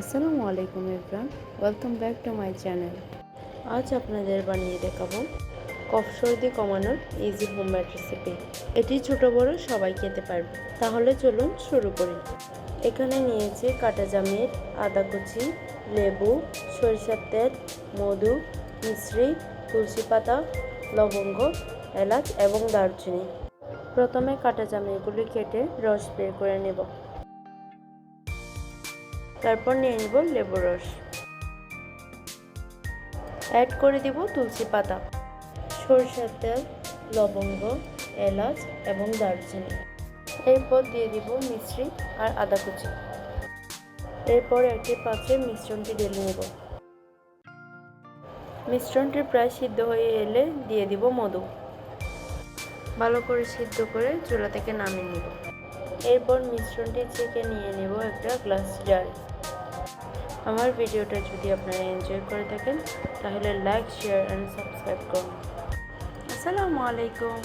আসসালামু আলাইকুম everyone, welcome back to my channel. আজ আপনাদের বানিয়ে দেখাবো কফ সর্দি কমানোর ইজি হোমমেড রেসিপি। এটি ছোট বড় সবাই খেতে পারবে। তাহলে চলুন শুরু করি। এখানে নিয়েছি কাটা জামির, আদা কুচি, লেবু, সরিষার তেল, মধু, মিশ্রি, তুলসী পাতা, লবঙ্গ, এলাচ এবং দারচিনি। প্রথমে কাটা জামিরগুলি কেটে রস বের করে নেব। তারপর নিয়ে নিব লেবুর রস, অ্যাড করে দিব তুলসী পাতা, সরিষার তেল, লবঙ্গ, এলাচ এবং দারচিনি। এরপর দিয়ে দিব মিশ্রি আর আদা কুচি। এরপর একটি পাত্রে মিশ্রণটি ঢেলে নেব। মিশ্রণটি প্রায় সিদ্ধ হয়ে এলে দিয়ে দিব মধু। ভালো করে সিদ্ধ করে চুলা থেকে নামিয়ে নেব। এরপর মিশ্রণটি ছেঁকে নিয়ে নেব একটা গ্লাস জারে। আমার ভিডিওটা যদি আপনারা এনজয় করে থাকেন তাহলে লাইক, শেয়ার অ্যান্ড সাবস্ক্রাইব করুন। আসসালামু আলাইকুম।